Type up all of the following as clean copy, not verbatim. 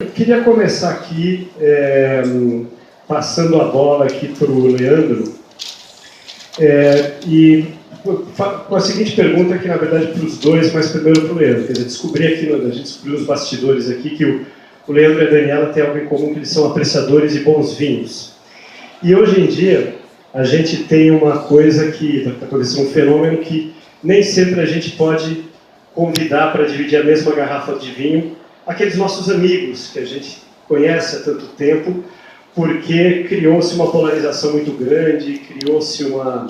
Eu queria começar aqui passando a bola aqui para o Leandro e com a seguinte pergunta, que na verdade para os dois, mas primeiro para o Leandro. Quer dizer, a gente descobriu nos bastidores aqui que o Leandro e a Daniela têm algo em comum, que eles são apreciadores de bons vinhos. E hoje em dia a gente tem uma coisa que está acontecendo, um fenômeno que nem sempre a gente pode convidar para dividir a mesma garrafa de vinho aqueles nossos amigos que a gente conhece há tanto tempo, porque criou-se uma polarização muito grande, criou-se uma...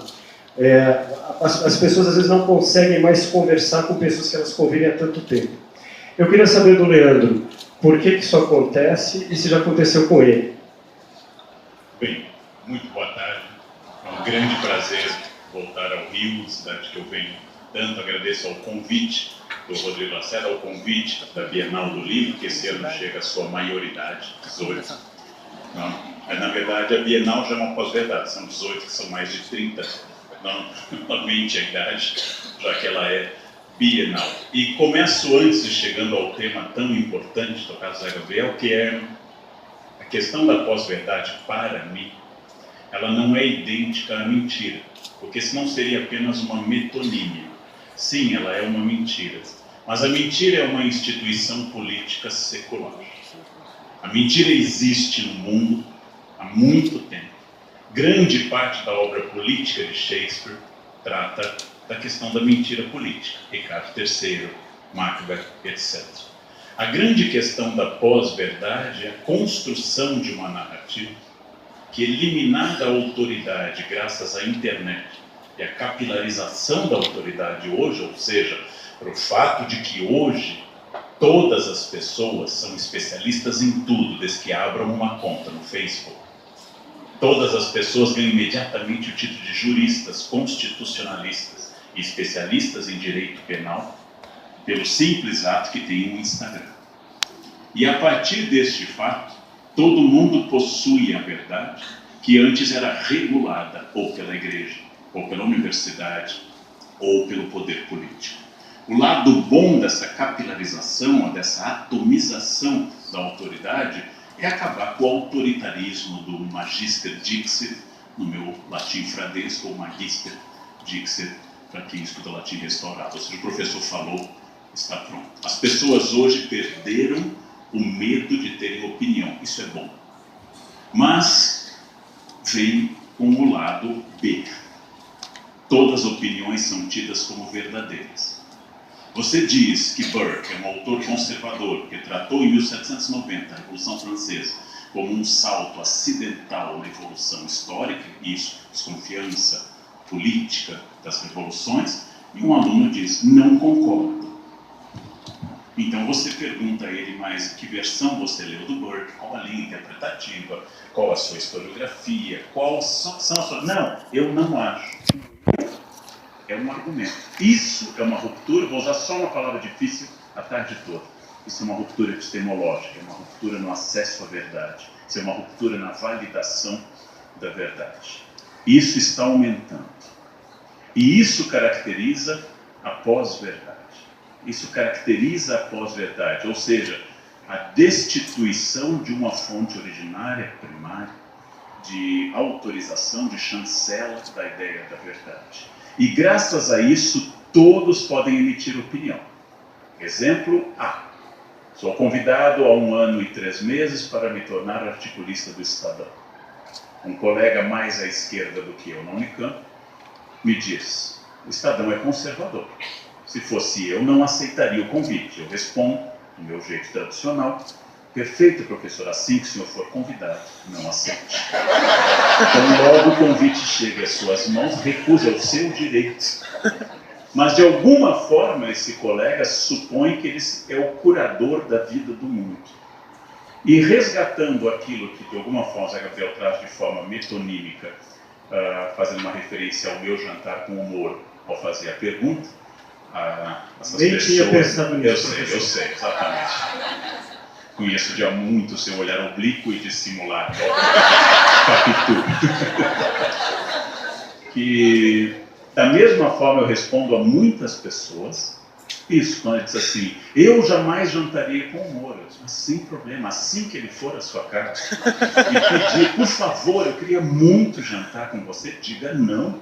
as pessoas às vezes não conseguem mais conversar com pessoas que elas convivem há tanto tempo. Eu queria saber do Leandro, por que isso acontece e se já aconteceu com ele? Bem, muito boa tarde. É um grande prazer voltar ao Rio, cidade que eu venho tanto. Agradeço ao convite do Rodrigo Lacerda, ao convite da Bienal do Livro, que esse ano chega à sua maioridade, 18. Não, na verdade, a Bienal já é uma pós-verdade, são 18 que são mais de 30. Não mente a idade, já que ela é bienal. E começo antes, chegando ao tema tão importante do caso Zé Gabriel, que é a questão da pós-verdade. Para mim, ela não é idêntica à mentira, porque senão seria apenas uma metonímia. Sim, ela é uma mentira, mas a mentira é uma instituição política secular. A mentira existe no mundo há muito tempo. Grande parte da obra política de Shakespeare trata da questão da mentira política. Ricardo III, Macbeth, etc. A grande questão da pós-verdade é a construção de uma narrativa que, eliminada a autoridade graças à internet e a capilarização da autoridade hoje, ou seja, para o fato de que hoje todas as pessoas são especialistas em tudo, desde que abram uma conta no Facebook. Todas as pessoas ganham imediatamente o título de juristas, constitucionalistas e especialistas em direito penal, pelo simples ato que tem um Instagram. E a partir deste fato, todo mundo possui a verdade, que antes era regulada ou pela igreja, ou pela universidade, ou pelo poder político. O lado bom dessa capilarização, ou dessa atomização da autoridade, é acabar com o autoritarismo do Magister Dixit, no meu latim fradesco, ou Magister Dixit, para quem estuda latim restaurado. Ou seja, o professor falou, está pronto. As pessoas hoje perderam o medo de terem opinião. Isso é bom. Mas vem com o lado B. Todas as opiniões são tidas como verdadeiras. Você diz que Burke é um autor conservador que tratou em 1790 a Revolução Francesa como um salto acidental na evolução histórica, isso, desconfiança política das revoluções, e um aluno diz, não concordo. Então você pergunta a ele, mas que versão você leu do Burke, qual a linha interpretativa, qual a sua historiografia, qual são as suas... Não, eu não acho. É um argumento. Isso é uma ruptura, vou usar só uma palavra difícil a tarde toda. Isso é uma ruptura epistemológica, é uma ruptura no acesso à verdade. Isso é uma ruptura na validação da verdade. Isso está aumentando. E isso caracteriza a pós-verdade. Isso caracteriza a pós-verdade, ou seja, a destituição de uma fonte originária, primária, de autorização, de chancela da ideia da verdade. E graças a isso, todos podem emitir opinião. Exemplo A. Sou convidado há 1 ano e 3 meses para me tornar articulista do Estadão. Um colega mais à esquerda do que eu na Unicamp me diz, o Estadão é conservador. Se fosse eu, não aceitaria o convite. Eu respondo, do meu jeito tradicional, perfeito, professor, assim que o senhor for convidado, não aceite. Então, logo o convite chega às suas mãos, recuse, é o seu direito. Mas, de alguma forma, esse colega supõe que ele é o curador da vida do mundo. E resgatando aquilo que, de alguma forma, Zé Gabriel traz de forma metonímica, fazendo uma referência ao meu jantar com humor, ao fazer a pergunta, essas nem pessoas... tinha pensado nisso. Eu sei, exatamente. Conheço de há muito seu olhar oblíquo e dissimulado. Capitu. Que, da mesma forma, eu respondo a muitas pessoas Isso, quando ele diz assim, eu jamais jantaria com o Moro. Mas sem problema, assim que ele for à sua casa e pedir, por favor, eu queria muito jantar com você, diga não.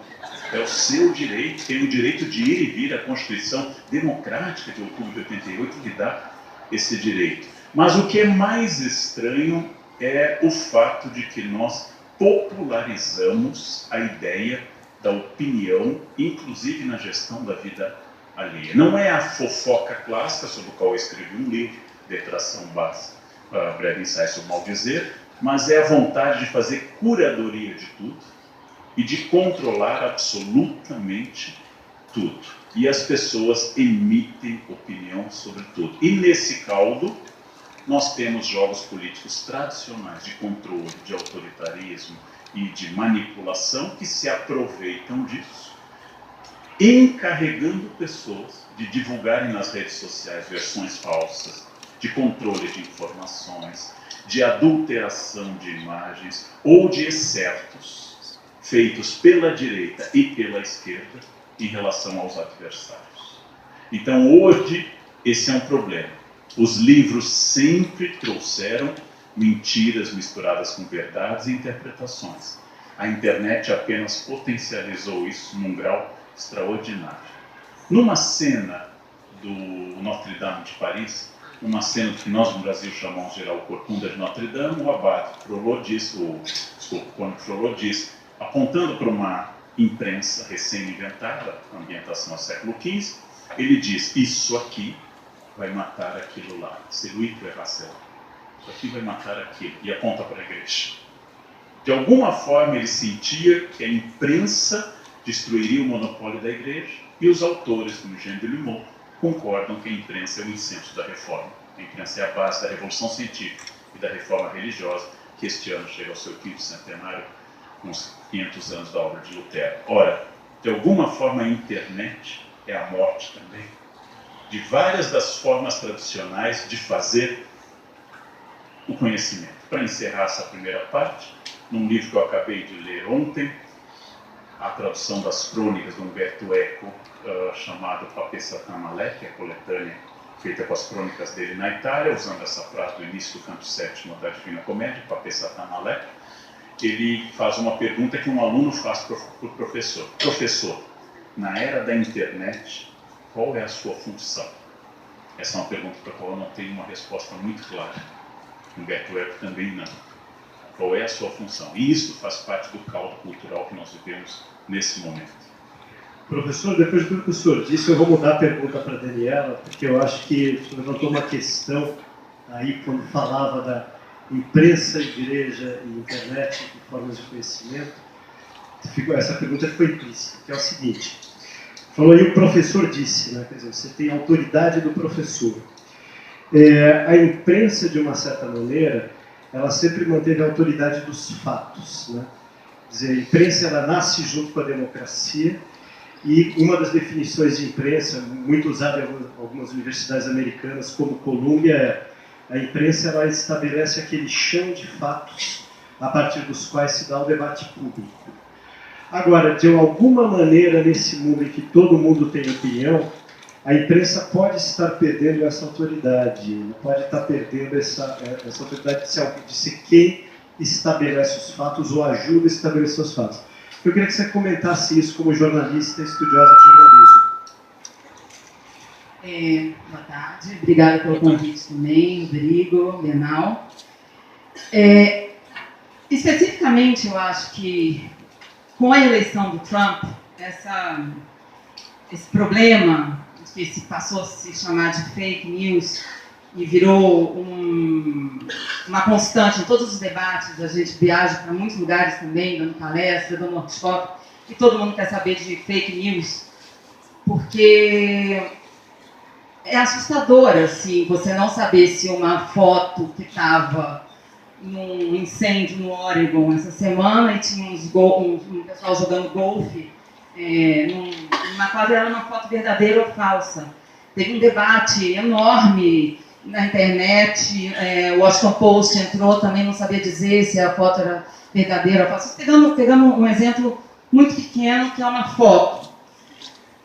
É o seu direito, tem o direito de ir e vir. A Constituição Democrática de outubro de 88 lhe dá esse direito. Mas o que é mais estranho é o fato de que nós popularizamos a ideia da opinião, inclusive na gestão da vida alheia. Não é a fofoca clássica, sobre a qual eu escrevi um livro, Detração Básica, breve ensaio sobre maldizer, mas é a vontade de fazer curadoria de tudo e de controlar absolutamente tudo. E as pessoas emitem opinião sobre tudo. E nesse caldo, nós temos jogos políticos tradicionais de controle, de autoritarismo e de manipulação que se aproveitam disso, encarregando pessoas de divulgarem nas redes sociais versões falsas, de controle de informações, de adulteração de imagens ou de excertos feitos pela direita e pela esquerda em relação aos adversários. Então, hoje, esse é um problema. Os livros sempre trouxeram mentiras misturadas com verdades e interpretações. A internet apenas potencializou isso num grau extraordinário. Numa cena do Notre-Dame de Paris, uma cena que nós no Brasil chamamos de geral Corcunda de Notre-Dame, o abade Frollo diz, Frollo diz, apontando para uma imprensa recém-inventada, ambientação ao século XV, ele diz, isso aqui vai matar aquilo lá, celui verracel. Isso aqui vai matar aquilo, e aponta para a igreja. De alguma forma ele sentia que a imprensa destruiria o monopólio da igreja, e os autores, como Jean Delumeau, concordam que a imprensa é o incenso da reforma. A imprensa é a base da revolução científica e da reforma religiosa, que este ano chega ao seu quinto centenário, com os 500 anos da obra de Lutero. Ora, de alguma forma a internet é a morte também de várias das formas tradicionais de fazer o conhecimento. Para encerrar essa primeira parte, num livro que eu acabei de ler ontem, a tradução das crônicas de Umberto Eco, chamado Papé Satã Malé, que é a coletânea feita com as crônicas dele na Itália, usando essa frase do início do canto sétimo da Divina Comédia, Papé Satã Malé, ele faz uma pergunta que um aluno faz para o professor. Professor, na era da internet, qual é a sua função? Essa é uma pergunta para a qual eu não tenho uma resposta muito clara. Humberto Eco também não. Qual é a sua função? E isso faz parte do caldo cultural que nós vivemos nesse momento. Professor, depois do que o senhor disse, eu vou mudar a pergunta para a Daniela, porque eu acho que o senhor levantou uma questão aí quando falava da imprensa, igreja e internet de formas de conhecimento. Essa pergunta ficou implícita, que é o seguinte. Falou aí, o professor disse, né? Quer dizer, você tem a autoridade do professor. A imprensa, de uma certa maneira, ela sempre manteve a autoridade dos fatos, né? Quer dizer, a imprensa ela nasce junto com a democracia e uma das definições de imprensa, muito usada em algumas universidades americanas, como Columbia, é a imprensa ela estabelece aquele chão de fatos a partir dos quais se dá o debate público. Agora, de alguma maneira, nesse mundo em que todo mundo tem opinião, a imprensa pode estar perdendo essa autoridade, pode estar perdendo essa autoridade de ser quem estabelece os fatos ou ajuda a estabelecer os fatos. Eu queria que você comentasse isso como jornalista e estudiosa de jornalismo. Boa tarde, obrigada pelo convite também, Rodrigo, Bienal. Especificamente, eu acho que com a eleição do Trump, esse problema que se passou a se chamar de fake news e virou uma constante em todos os debates, a gente viaja para muitos lugares também, dando palestra, dando workshop, e todo mundo quer saber de fake news, porque é assustador, assim, você não saber se uma foto que estava num incêndio no Oregon essa semana e tinha um pessoal jogando golfe numa quadra, era uma foto verdadeira ou falsa. Teve um debate enorme na internet, o Washington Post entrou, também não sabia dizer se a foto era verdadeira ou falsa. Pegando um exemplo muito pequeno, que é uma foto.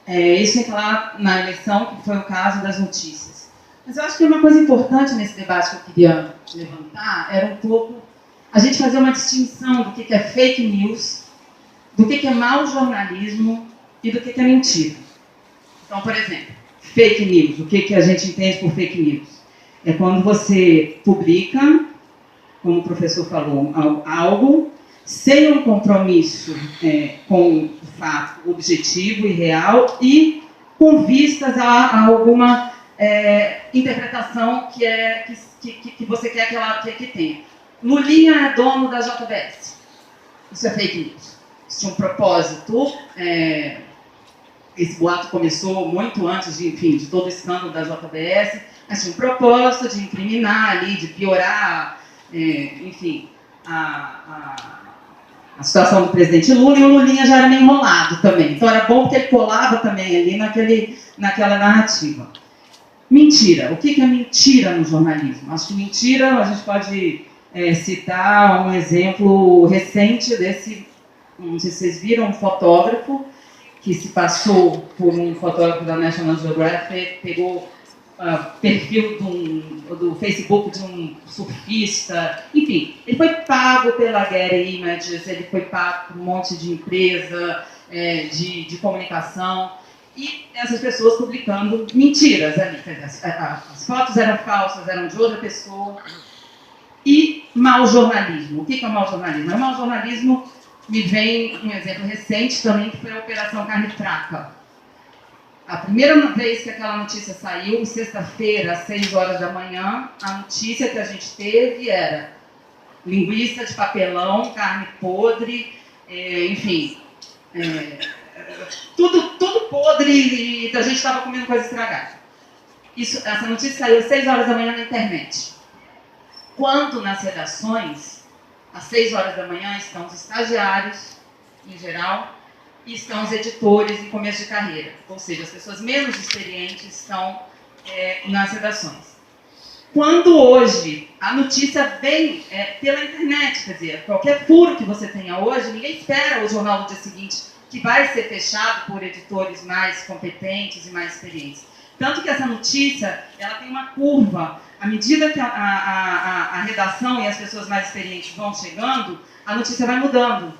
Isso sem falar na eleição, que foi o caso das notícias. Mas eu acho que uma coisa importante nesse debate que eu queria levantar era um pouco a gente fazer uma distinção do que é fake news, do que é mau jornalismo e do que é mentira. Então, por exemplo, fake news. O que a gente entende por fake news? É quando você publica, como o professor falou, algo sem um compromisso com o fato objetivo e real e com vistas a alguma interpretação que você quer que tenha. Lulinha é dono da JBS. Isso é fake news. Isso tinha um propósito. Esse boato começou muito antes de todo o escândalo da JBS, mas tinha um propósito de incriminar ali, de piorar, a situação do presidente Lula, e o Lulinha já era meio enrolado também. Então era bom porque ele colava também ali naquela narrativa. Mentira. O que é mentira no jornalismo? Acho que mentira, a gente pode citar um exemplo recente desse, não sei se vocês viram, um fotógrafo que se passou por um fotógrafo da National Geographic, pegou perfil do Facebook de um surfista, enfim, ele foi pago pela Getty Images, ele foi pago por um monte de empresa de comunicação, e essas pessoas publicando mentiras ali. As fotos eram falsas, eram de outra pessoa. E mau jornalismo. O que é mau jornalismo? O mau jornalismo me vem um exemplo recente também, que foi a Operação Carne Fraca. A primeira vez que aquela notícia saiu, sexta-feira, às 6 horas da manhã, a notícia que a gente teve era linguiça de papelão, carne podre, enfim, tudo podre e a gente estava comendo coisa estragada. Essa notícia saiu às 6 horas da manhã na internet. Quando nas redações, às 6 horas da manhã, estão os estagiários, em geral, e estão os editores em começo de carreira. Ou seja, as pessoas menos experientes estão nas redações. Quando hoje a notícia vem pela internet, quer dizer, qualquer furo que você tenha hoje, ninguém espera o jornal do dia seguinte, que vai ser fechado por editores mais competentes e mais experientes. Tanto que essa notícia, ela tem uma curva. À medida que a redação e as pessoas mais experientes vão chegando, a notícia vai mudando.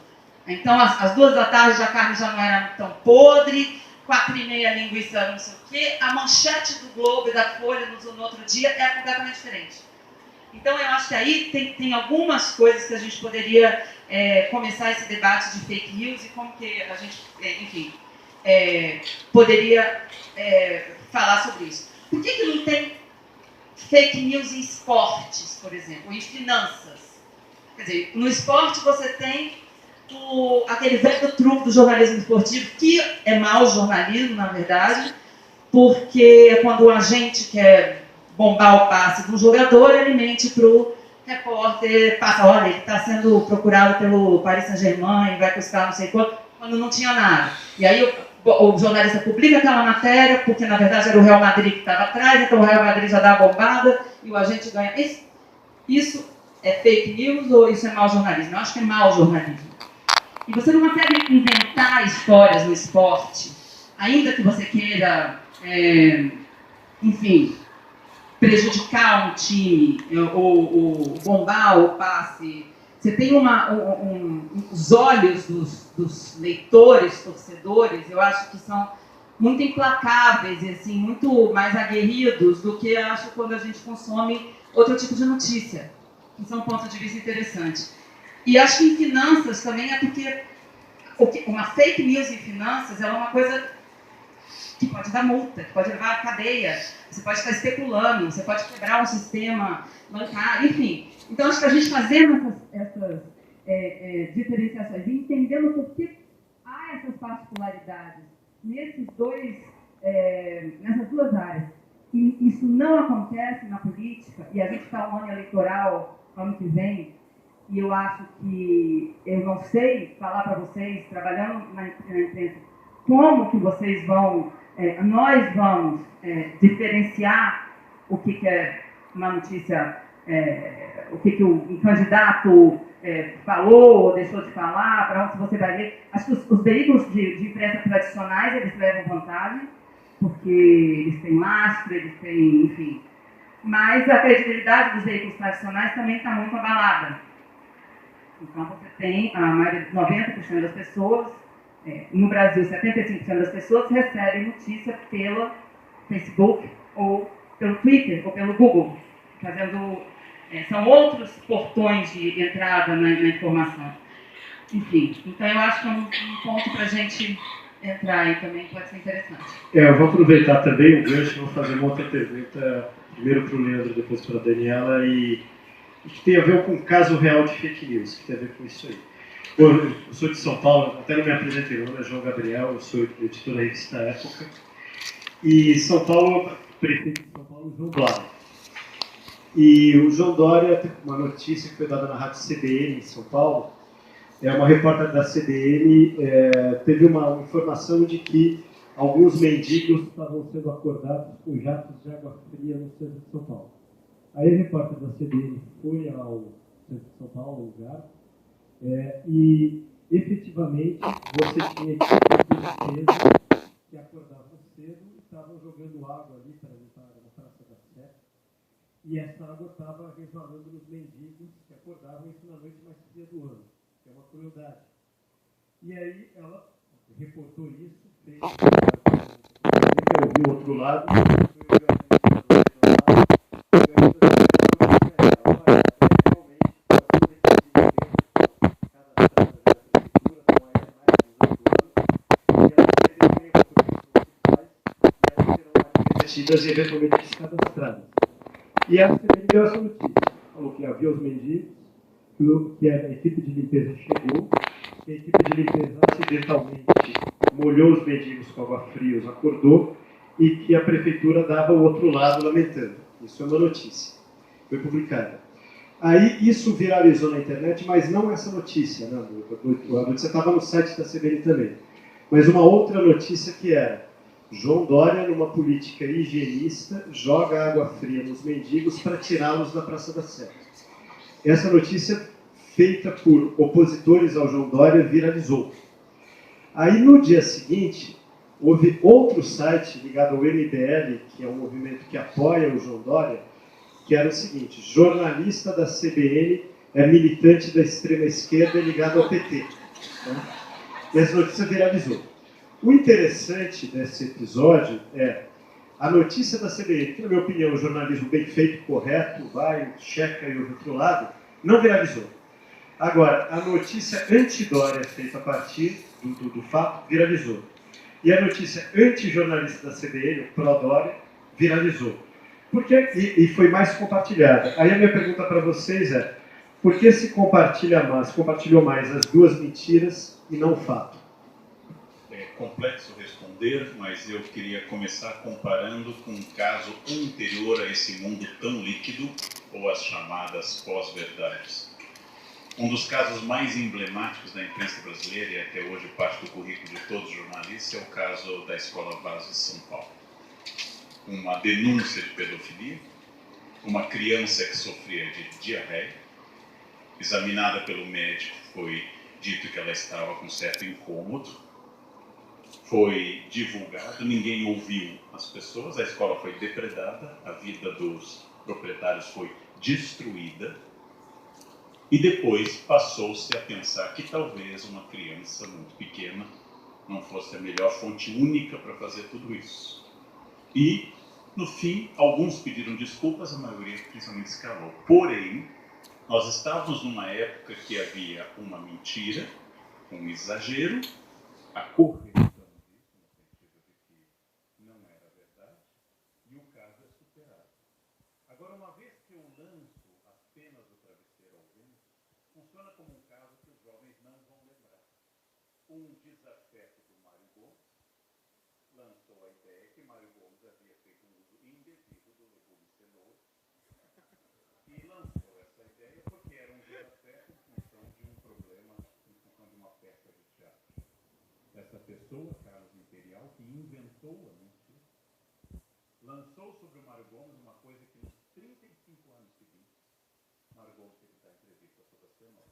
Então, às 2 da tarde, a carne já não era tão podre, 4h30 a linguiça não sei o quê, a manchete do Globo e da Folha no outro dia era completamente diferente. Então, eu acho que aí tem algumas coisas que a gente poderia começar esse debate de fake news e como que a gente, enfim, poderia falar sobre isso. Por que não tem fake news em esportes, por exemplo, ou em finanças? Quer dizer, no esporte você tem aquele velho truque do jornalismo esportivo, que é mau jornalismo, na verdade, porque é quando o agente quer bombar o passe do jogador, ele mente para o repórter, passa, olha, ele está sendo procurado pelo Paris Saint-Germain, vai custar não sei quanto, quando não tinha nada. E aí o jornalista publica aquela matéria, porque na verdade era o Real Madrid que estava atrás, então o Real Madrid já dá a bombada e o agente ganha. Isso é fake news ou isso é mau jornalismo? Eu acho que é mau jornalismo. E você não consegue inventar histórias no esporte, ainda que você queira, enfim, prejudicar um time ou bombar o passe. Você tem os olhos dos leitores, torcedores, eu acho que são muito implacáveis e assim, muito mais aguerridos do que eu acho quando a gente consome outro tipo de notícia. Isso é um ponto de vista interessante. E acho que em finanças também é porque uma fake news em finanças é uma coisa que pode dar multa, que pode levar à cadeia, você pode estar especulando, você pode quebrar um sistema bancário, enfim. Então, acho que a gente fazendo essas diferenciações e entendendo por que há essas particularidades nessas duas áreas, e isso não acontece na política, e a gente está um ano eleitoral, ano que vem, e eu acho que eu não sei falar para vocês, trabalhando na imprensa, como que vocês vão, nós vamos diferenciar o que é uma notícia o que um candidato falou ou deixou de falar, para onde você vai ler. Acho que os veículos de imprensa tradicionais, eles levam vantagem, porque eles têm lastro, eles têm, enfim. Mas a credibilidade dos veículos tradicionais também está muito abalada. Então, você tem a maioria, 90% das pessoas, no Brasil, 75% das pessoas recebem notícia pelo Facebook, ou pelo Twitter, ou pelo Google, são outros portões de entrada na informação. Enfim, então eu acho que é um ponto para a gente entrar aí também pode ser interessante. Eu vou aproveitar também o gancho, vou fazer uma outra pergunta, primeiro para o Leandro, depois para a Daniela, e que tem a ver com o caso real de fake news, que tem a ver com isso aí. Eu sou de São Paulo, até não me apresentei, meu nome é João Gabriel, eu sou editor da revista Época, e São Paulo, prefeito de São Paulo, João Dória. E o João Dória, uma notícia que foi dada na rádio CBN em São Paulo, uma repórter da CBN teve uma informação de que alguns mendigos estavam sendo acordados com jatos de água fria no centro de São Paulo. Aí a repórter da CBN foi ao centro de São Paulo, ao lugar, e efetivamente você tinha equipes de limpeza que acordavam cedo e estavam jogando água ali para limpar a Praça da Sé. E essa água estava resvalando nos mendigos que acordavam isso na noite mais fria do ano, que é uma crueldade. E aí ela reportou isso, fez ouviu o outro lado, e eventualmente descadastradas. E a CBN deu essa notícia. Falou que havia os mendigos, que a equipe de limpeza chegou, que a equipe de limpeza acidentalmente molhou os mendigos com água fria, os acordou, e que a prefeitura dava o outro lado lamentando. Isso é uma notícia. Foi publicada. Aí isso viralizou na internet, mas não essa notícia. Não. A notícia estava no site da CBN também. Mas uma outra notícia que era: João Dória, numa política higienista, joga água fria nos mendigos para tirá-los da Praça da Sé. Essa notícia, feita por opositores ao João Dória, viralizou. Aí, no dia seguinte, houve outro site ligado ao MBL, que é um movimento que apoia o João Dória, que era o seguinte: jornalista da CBN é militante da extrema-esquerda ligado ao PT. E essa notícia viralizou. O interessante desse episódio é a notícia da CBN, que, na minha opinião, é um jornalismo bem feito, correto, vai, checa e o outro lado, não viralizou. Agora, a notícia anti-Dória, feita a partir do fato, viralizou. E a notícia anti-jornalista da CBN, o pró-Dória, viralizou. E foi mais compartilhada. Aí a minha pergunta para vocês é: por que se compartilhou mais as duas mentiras e não o fato? É complexo responder, mas eu queria começar comparando com um caso anterior a esse mundo tão líquido, ou as chamadas pós-verdades. Um dos casos mais emblemáticos da imprensa brasileira, e até hoje parte do currículo de todos os jornalistas, é o caso da Escola Vaz de São Paulo. Uma denúncia de pedofilia, uma criança que sofria de diarreia, examinada pelo médico, foi dito que ela estava com certo incômodo, foi divulgado, ninguém ouviu as pessoas, a escola foi depredada, a vida dos proprietários foi destruída, e depois passou-se a pensar que talvez uma criança muito pequena não fosse a melhor fonte única para fazer tudo isso. E, no fim, alguns pediram desculpas, a maioria principalmente se calou. Porém, nós estávamos numa época que havia uma mentira, um exagero, a correção disso, no sentido de que não era verdade, e o caso é superado. Agora, uma vez que eu lanço as penas do travesseiro ao vento, funciona como um caso que os jovens não vão lembrar. Um desafeto do Mário Gomes lançou a ideia que Mário Gomes havia feito um uso indevido do legume cenoura e lançou essa ideia porque era um desafeto em função de um problema, em função de uma peça de teatro. Essa pessoa, Carlos Imperial, que inventou a mentira, lançou sobre o Mário Gomes uma coisa que nos 35 anos seguintes Margot, que está em entrevista toda semana.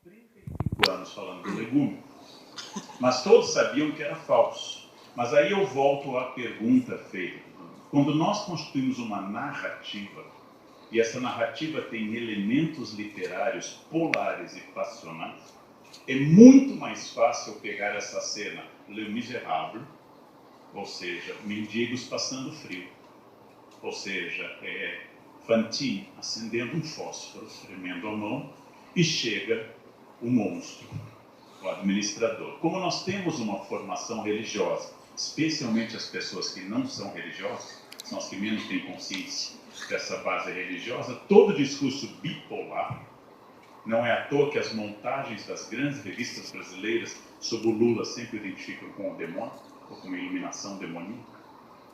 35 anos falando do legume, mas todos sabiam que era falso. Mas aí eu volto à pergunta feita. Quando nós constituímos uma narrativa, e essa narrativa tem elementos literários polares e passionais, é muito mais fácil pegar essa cena Le Misérables, ou seja, mendigos passando frio, ou seja, Fantine acendendo um fósforo, tremendo a mão, e chega o monstro, o administrador. Como nós temos uma formação religiosa, especialmente as pessoas que não são religiosas, são as que menos têm consciência dessa base religiosa, todo discurso bipolar, não é à toa que as montagens das grandes revistas brasileiras sobre o Lula sempre identificam com o demônio, ou com uma iluminação demoníaca,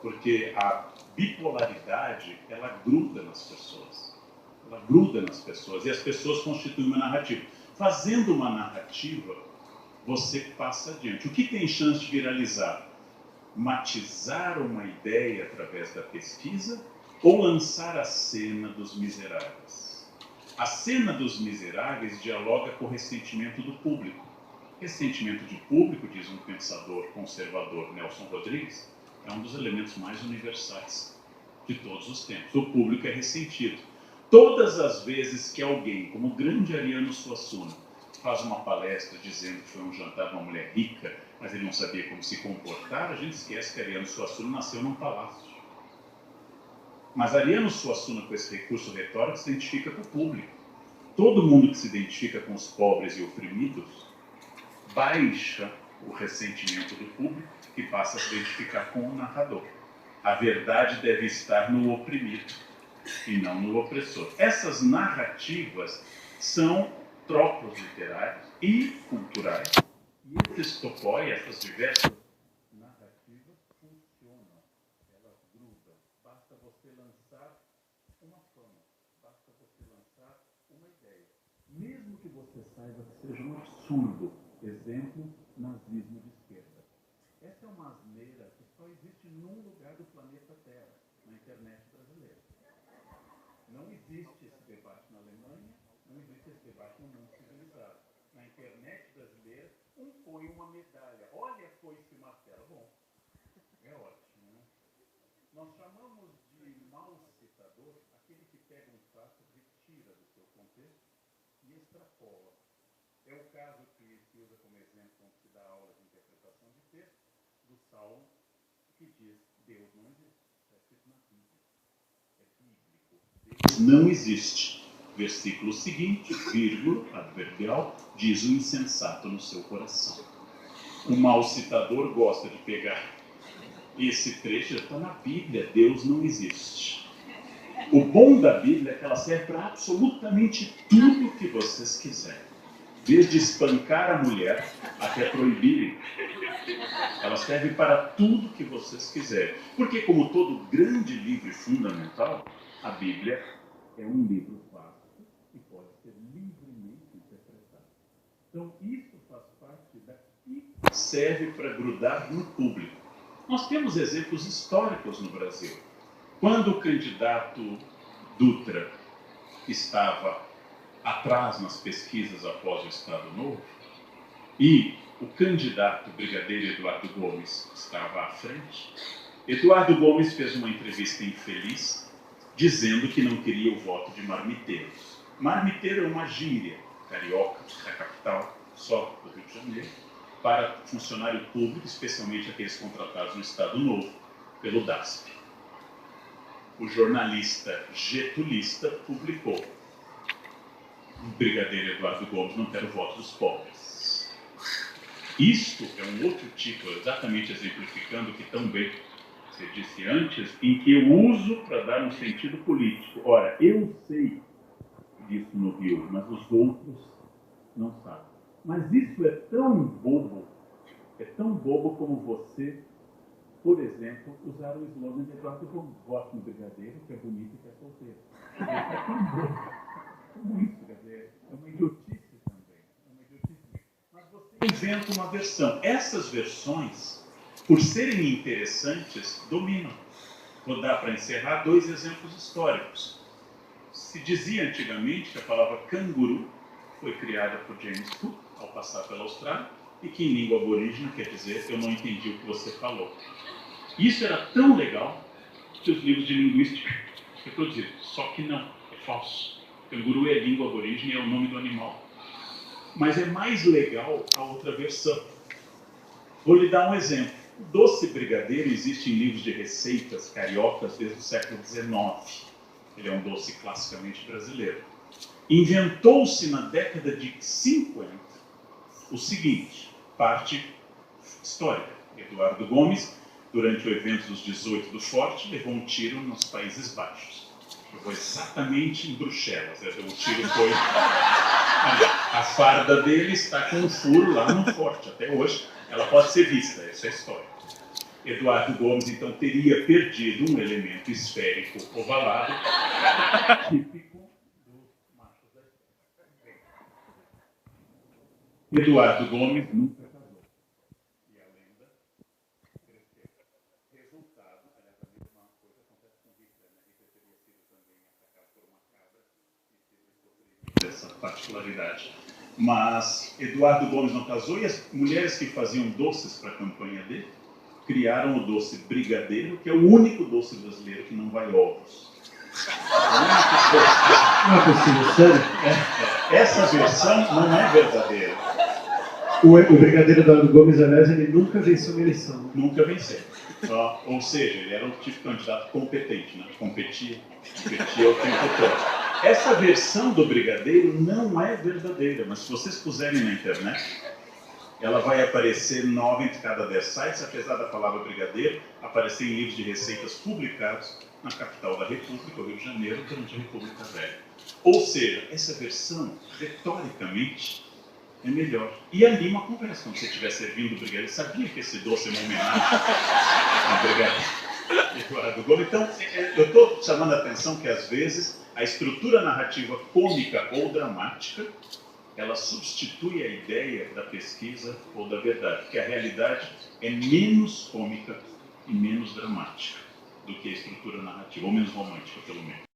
porque a bipolaridade, ela gruda nas pessoas. Ela gruda nas pessoas, e as pessoas constituem uma narrativa. Fazendo uma narrativa, você passa adiante. O que tem chance de viralizar? Matizar uma ideia através da pesquisa ou lançar a cena dos miseráveis? A cena dos miseráveis dialoga com o ressentimento do público. Ressentimento de público, diz um pensador conservador, Nelson Rodrigues, é um dos elementos mais universais de todos os tempos. O público é ressentido. Todas as vezes que alguém, como o grande Ariano Suassuna, faz uma palestra dizendo que foi um jantar de uma mulher rica, mas ele não sabia como se comportar, a gente esquece que Ariano Suassuna nasceu num palácio. Mas Ariano Suassuna, com esse recurso retórico, se identifica com o público. Todo mundo que se identifica com os pobres e oprimidos baixa o ressentimento do público e passa a se identificar com o narrador. A verdade deve estar no oprimido e não no opressor. Essas narrativas são tropos literários e culturais, e esses topoi, essas diversas narrativas, funcionam, elas grudam. Basta você lançar uma fama, basta você lançar uma ideia. Mesmo que você saiba que seja um absurdo, exemplo, nazismo de esquerda. Essa é uma asneira que só existe num lugar do planeta Terra, na internet brasileira. Não existe esse debate na Alemanha, não existe esse debate no mundo civilizado. Na internet brasileira, põe uma medalha. Olha, foi-se martelo. Bom, é ótimo, né? Nós chamamos de mau citador aquele que pega um fato, retira do seu contexto e extrapola. É o caso que se usa como exemplo quando se dá aula de interpretação de texto, do Salmo, que diz: Deus não existe. Está escrito na Bíblia. É bíblico. Deus não existe. Versículo seguinte, vírgula, adverbial, diz o insensato no seu coração. O mau citador gosta de pegar esse trecho, está na Bíblia, Deus não existe. O bom da Bíblia é que ela serve para absolutamente tudo que vocês quiserem. Desde espancar a mulher até proibirem. Ela serve para tudo que vocês quiserem. Porque, como todo grande livro fundamental, a Bíblia é um livro vasto e pode ser livremente interpretado. Então, isso faz parte da que serve para grudar no público. Nós temos exemplos históricos no Brasil. Quando o candidato Dutra estava atrás nas pesquisas após o Estado Novo, e o candidato brigadeiro Eduardo Gomes estava à frente, Eduardo Gomes fez uma entrevista infeliz, dizendo que não queria o voto de marmiteiros. Marmiteiro é uma gíria carioca, da capital, só do Rio de Janeiro, para funcionário público, especialmente aqueles contratados no Estado Novo, pelo DASP. O jornalista getulista publicou: o brigadeiro Eduardo Gomes não quer o voto dos pobres. Isto é um outro tipo, exatamente exemplificando que também você disse antes, em que eu uso para dar um sentido político. Ora, eu sei disso no Rio, mas os outros não sabem. Mas isso é tão bobo como você, por exemplo, usar o slogan de Eduardo Gomes: voto no brigadeiro, que é bonito e que é solteiro. É tão bobo. Como isso, quer dizer, é uma idiotice também. É uma idiotice. Mas você inventa uma versão. Essas versões, por serem interessantes, dominam. Vou dar para encerrar 2 exemplos históricos. Se dizia antigamente que a palavra canguru foi criada por James Cook ao passar pela Austrália e que em língua aborígena quer dizer eu não entendi o que você falou. Isso era tão legal que os livros de linguística reproduziram. Só que não, é falso. Canguru é língua aborígene, é o nome do animal. Mas é mais legal a outra versão. Vou lhe dar um exemplo. O doce brigadeiro existe em livros de receitas cariocas desde o século XIX. Ele é um doce classicamente brasileiro. Inventou-se na década de 50 o seguinte, parte histórica. Eduardo Gomes, durante o evento dos 18 do Forte, levou um tiro nos Países Baixos. Foi exatamente em Bruxelas. O tiro foi... A farda dele está com um furo lá no Forte. Até hoje, ela pode ser vista. Essa é a história. Eduardo Gomes, então, teria perdido um elemento esférico ovalado típico dos machos da espécie. Eduardo Gomes nunca casou. E a lenda cresceu. Resultado, aliás, a mesma coisa acontece com Hitler. Hitler teria sido também atacado por uma cabra e teve sofrido essa particularidade. Mas Eduardo Gomes não casou e as mulheres que faziam doces para a campanha dele criaram o doce brigadeiro, que é o único doce brasileiro que não vai ovos. Não é possível, sério? Essa versão não é verdadeira. O brigadeiro Eduardo Gomes, aliás, ele nunca venceu uma eleição. Nunca venceu. Ou seja, ele era um tipo de candidato competente, né? Competia o tempo todo. Essa versão do brigadeiro não é verdadeira, mas se vocês puserem na internet, ela vai aparecer 9 entre cada 10 sites, apesar da palavra brigadeiro aparecer em livros de receitas publicados na capital da República, o Rio de Janeiro, durante a República Velha. Ou seja, essa versão, retoricamente, é melhor. E ali uma conversa, quando você estiver servindo o brigadeiro, sabia que esse doce é uma homenagem ao brigadeiro Eduardo Gomes? Então, eu estou chamando a atenção que, às vezes, a estrutura narrativa cômica ou dramática ela substitui a ideia da pesquisa ou da verdade, porque a realidade é menos cômica e menos dramática do que a estrutura narrativa, ou menos romântica, pelo menos.